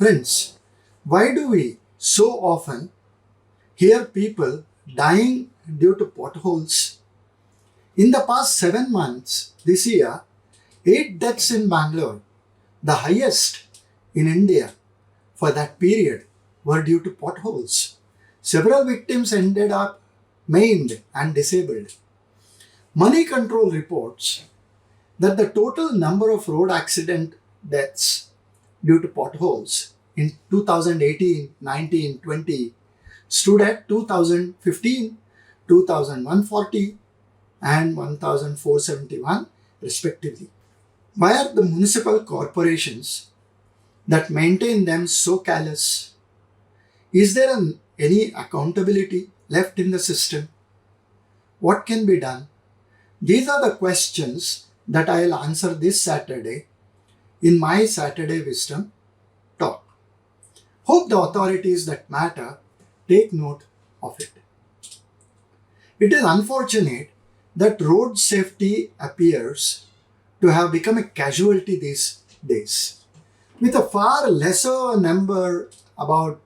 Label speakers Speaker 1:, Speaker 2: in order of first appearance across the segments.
Speaker 1: Friends, why do we so often hear people dying due to potholes? In the past 7 months this year, 8 deaths in Bangalore, the highest in India for that period, were due to potholes. Several victims ended up maimed and disabled. Money Control reports that the total number of road accident deaths due to potholes in 2018, 19, 20 stood at 2015, 2140 and 1471 respectively. Why are the municipal corporations that maintain them so callous? Is there any accountability left in the system? What can be done? These are the questions that I'll answer this Saturday in my Saturday Wisdom talk. Hope the authorities that matter take note of it. It is unfortunate that road safety appears to have become a casualty these days. With a far lesser number, about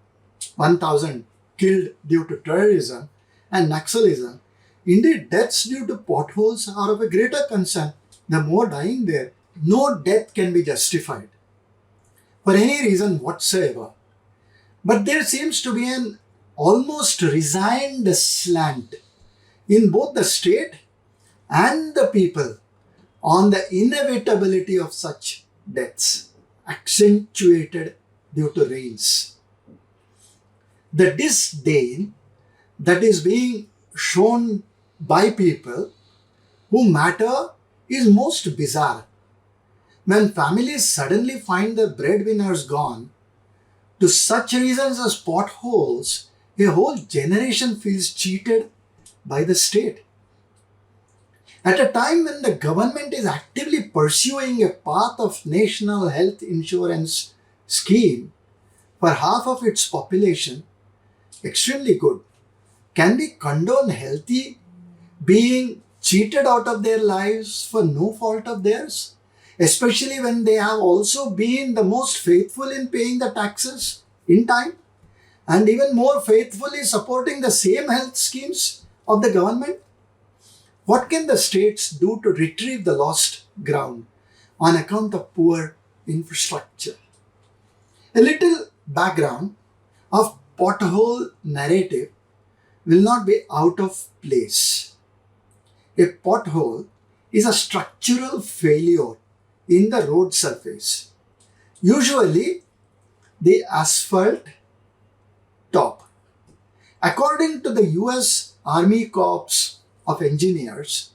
Speaker 1: 1,000 killed due to terrorism and Naxalism, indeed deaths due to potholes are of a greater concern. The more dying there, no death can be justified for any reason whatsoever. But there seems to be an almost resigned slant in both the state and the people on the inevitability of such deaths, accentuated due to rains. The disdain that is being shown by people who matter is most bizarre. When families suddenly find their breadwinners gone to such reasons as potholes, a whole generation feels cheated by the state. At a time when the government is actively pursuing a path of national health insurance scheme for half of its population, extremely good, can we condone healthy being cheated out of their lives for no fault of theirs? Especially when they have also been the most faithful in paying the taxes in time and even more faithfully supporting the same health schemes of the government. What can the states do to retrieve the lost ground on account of poor infrastructure? A little background of pothole narrative will not be out of place. A pothole is a structural failure in the road surface, usually the asphalt top. According to the US Army Corps of Engineers,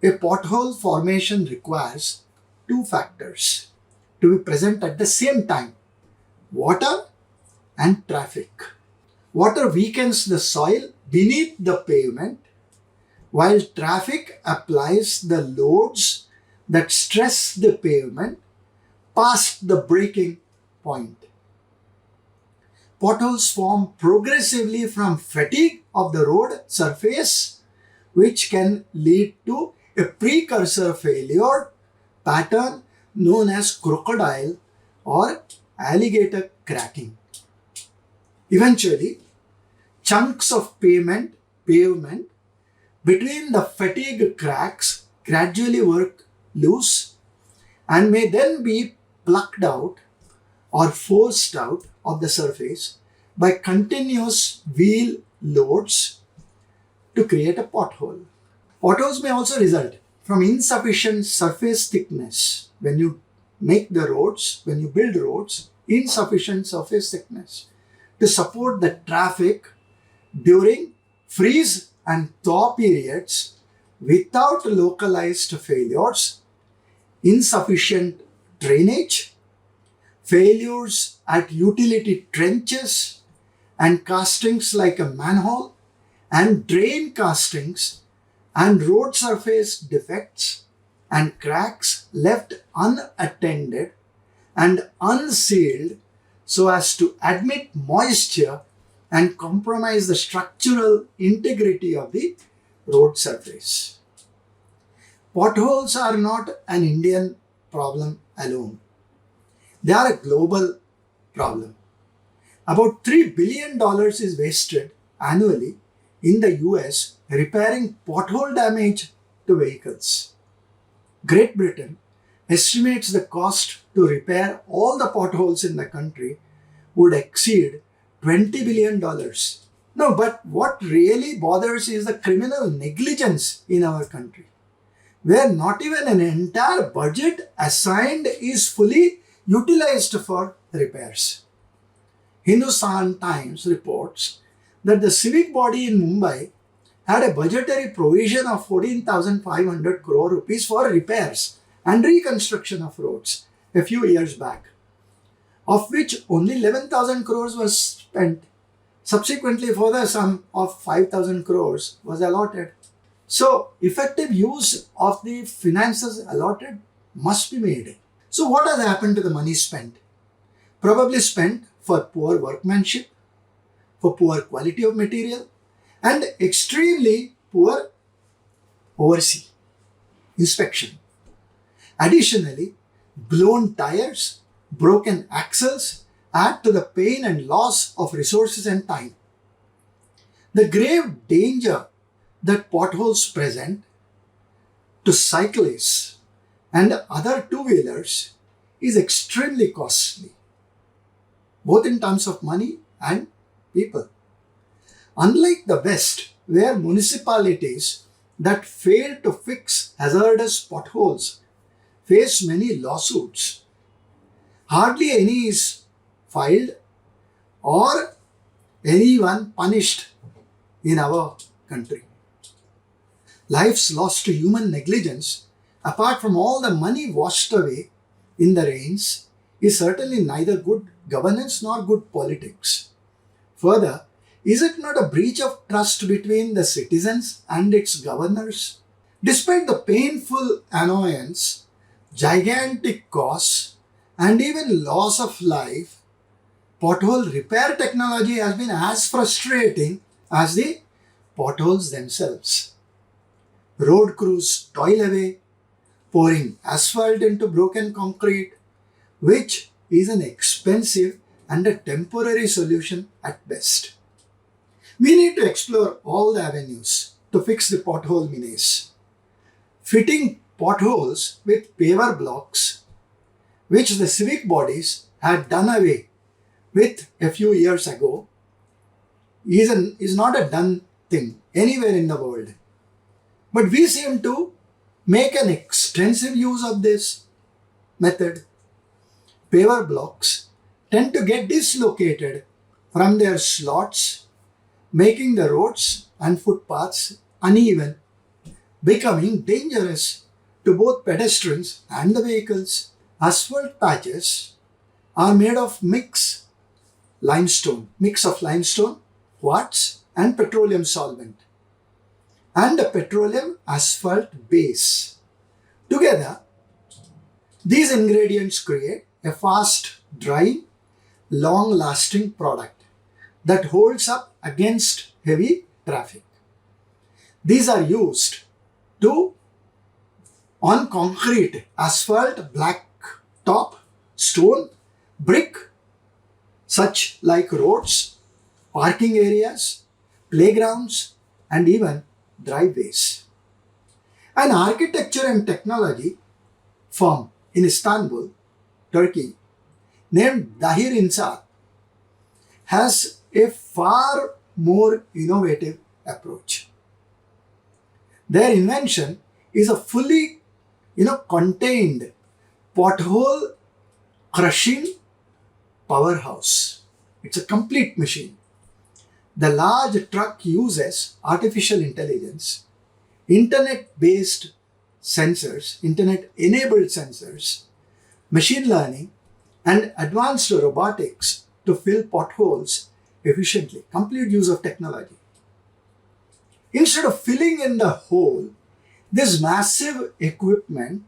Speaker 1: a pothole formation requires two factors to be present at the same time: water and traffic. Water weakens the soil beneath the pavement, while traffic applies the loads that stress the pavement past the breaking point. Potholes form progressively from fatigue of the road surface, which can lead to a precursor failure pattern known as crocodile or alligator cracking. Eventually, chunks of pavement between the fatigue cracks gradually work loose and may then be plucked out or forced out of the surface by continuous wheel loads to create a pothole. Potholes may also result from insufficient surface thickness. When you build roads, insufficient surface thickness to support the traffic during freeze and thaw periods without localized failures, insufficient drainage, failures at utility trenches and castings like a manhole, and drain castings and road surface defects and cracks left unattended and unsealed so as to admit moisture and compromise the structural integrity of the road surface. Potholes are not an Indian problem alone. They are a global problem. About $3 billion is wasted annually in the US repairing pothole damage to vehicles. Great Britain estimates the cost to repair all the potholes in the country would exceed $20 billion. No, but what really bothers is the criminal negligence in our country, where not even an entire budget assigned is fully utilized for repairs. Hindustan Times reports that the civic body in Mumbai had a budgetary provision of 14,500 crore rupees for repairs and reconstruction of roads a few years back, of which only 11,000 crores was spent. Subsequently, further sum of 5,000 crores was allotted. So, effective use of the finances allotted must be made. So, what has happened to the money spent? Probably spent for poor workmanship, for poor quality of material, and extremely poor oversee inspection. Additionally, blown tires, broken axles add to the pain and loss of resources and time. The grave danger that potholes present to cyclists and other two-wheelers is extremely costly, both in terms of money and people. Unlike the West, where municipalities that fail to fix hazardous potholes face many lawsuits, hardly any is filed or anyone punished in our country. Lives lost to human negligence, apart from all the money washed away in the rains, is certainly neither good governance nor good politics. Further, is it not a breach of trust between the citizens and its governors? Despite the painful annoyance, gigantic costs, and even loss of life, pothole repair technology has been as frustrating as the potholes themselves. Road crews toil away, pouring asphalt into broken concrete, which is an expensive and a temporary solution at best. We need to explore all the avenues to fix the pothole menace. Fitting potholes with paver blocks, which the civic bodies had done away with a few years ago, is not a done thing anywhere in the world. But we seem to make an extensive use of this method. Paver blocks tend to get dislocated from their slots, making the roads and footpaths uneven, becoming dangerous to both pedestrians and the vehicles. Asphalt patches are made of mix of limestone, quartz, and petroleum solvent, and a petroleum asphalt base. Together, these ingredients create a fast drying, long lasting product that holds up against heavy traffic. These are used on concrete, asphalt, black top, stone, brick, such like roads, parking areas, playgrounds, and even driveways. An architecture and technology firm in Istanbul, Turkey, named Dahir Insat, has a far more innovative approach. Their invention is a fully contained pothole crushing powerhouse. It's a complete machine. The large truck uses artificial intelligence, internet-enabled sensors, machine learning, and advanced robotics to fill potholes efficiently. Complete use of technology. Instead of filling in the hole, this massive equipment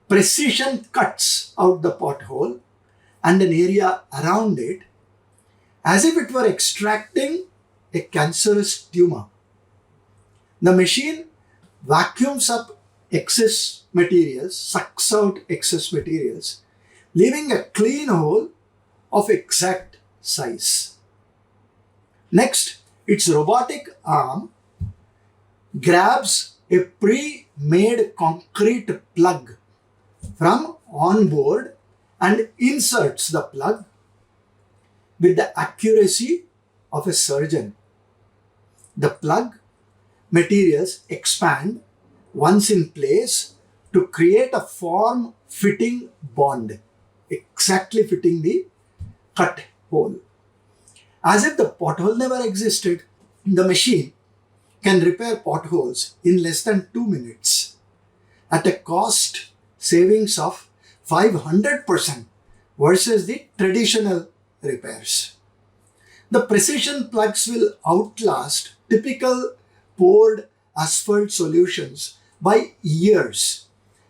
Speaker 1: precision cuts out the pothole and an area around it as if it were extracting a cancerous tumor. The machine vacuums up excess materials, sucks out excess materials, leaving a clean hole of exact size. Next, its robotic arm grabs a pre-made concrete plug from onboard and inserts the plug with the accuracy of a surgeon. The plug materials expand once in place to create a form-fitting bond, exactly fitting the cut hole. As if the pothole never existed, the machine can repair potholes in less than 2 minutes at a cost savings of 500% versus the traditional repairs. The precision plugs will outlast typical poured asphalt solutions by years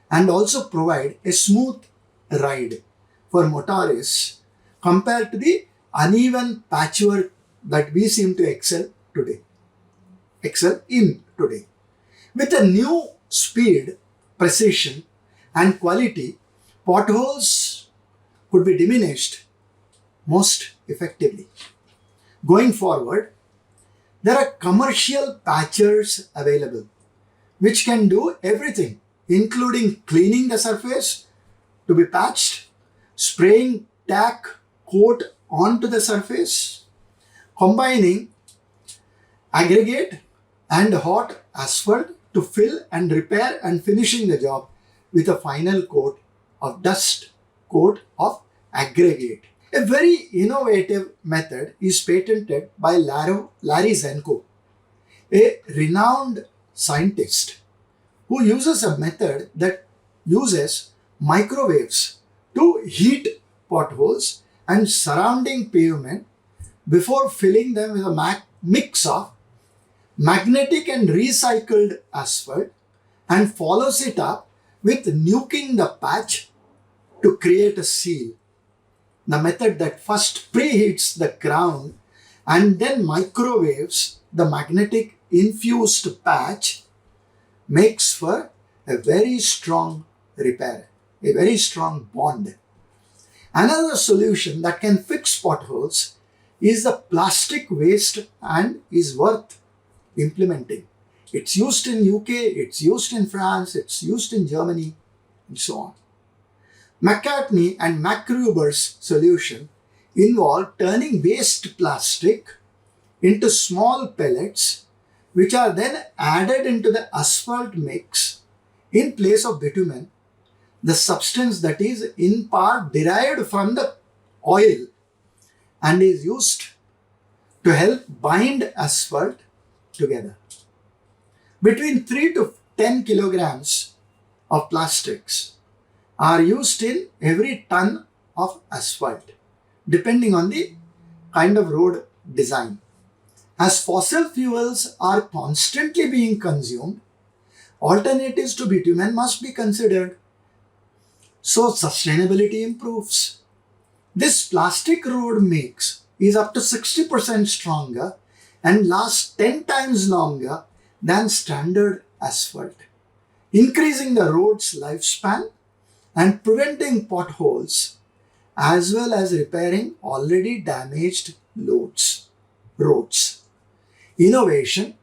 Speaker 1: and also provide a smooth ride for motorists compared to the uneven patchwork that we seem to excel in today. With a new speed, precision, and quality, potholes could be diminished most effectively. Going forward, there are commercial patchers available which can do everything, including cleaning the surface to be patched, spraying tack coat onto the surface, combining aggregate and hot asphalt to fill and repair, and finishing the job with a final coat of dust coat of aggregate. A very innovative method is patented by Larry Zenko, a renowned scientist who uses a method that uses microwaves to heat potholes and surrounding pavement before filling them with a mix of magnetic and recycled asphalt, and follows it up with nuking the patch to create a seal. The method that first preheats the ground and then microwaves the magnetic infused patch makes for a very strong repair, a very strong bond. Another solution that can fix potholes is the plastic waste and is worth implementing. It's used in UK, it's used in France, it's used in Germany, and so on. McCartney and MacGruber's solution involved turning waste plastic into small pellets which are then added into the asphalt mix in place of bitumen, the substance that is in part derived from the oil and is used to help bind asphalt together. Between 3 to 10 kilograms of plastics are used in every ton of asphalt, depending on the kind of road design. As fossil fuels are constantly being consumed, alternatives to bitumen must be considered, so sustainability improves. This plastic road mix is up to 60% stronger and lasts 10 times longer than standard asphalt, increasing the road's lifespan and preventing potholes as well as repairing already damaged roads. Innovation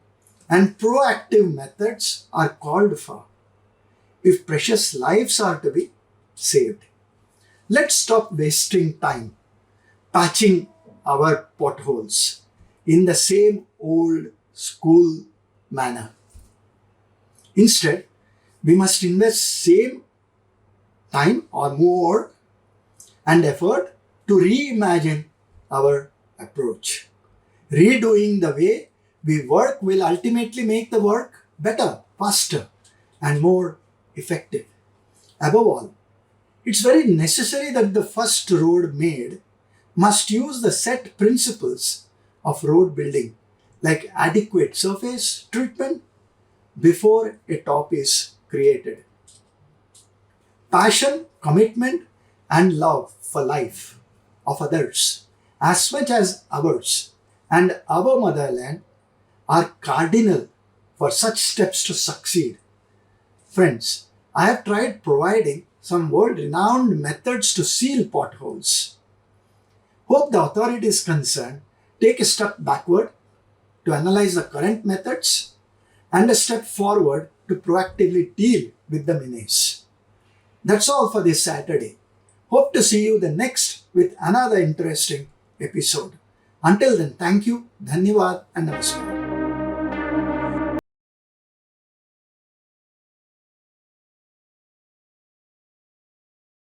Speaker 1: and proactive methods are called for if precious lives are to be saved. Let's stop wasting time patching our potholes in the same old school manner. Instead, we must invest same time or more and effort to reimagine our approach. Redoing the way we work will ultimately make the work better, faster, and more effective. Above all, it's very necessary that the first road made must use the set principles of road building, like adequate surface treatment before a top is created. Passion, commitment, and love for life of others, as much as ours and our motherland, are cardinal for such steps to succeed. Friends, I have tried providing some world-renowned methods to seal potholes. Hope the authorities concerned take a step backward to analyze the current methods and a step forward to proactively deal with the menace. That's all for this Saturday. Hope to see you the next with another interesting episode. Until then, thank you, Dhanyavad and Namaskar.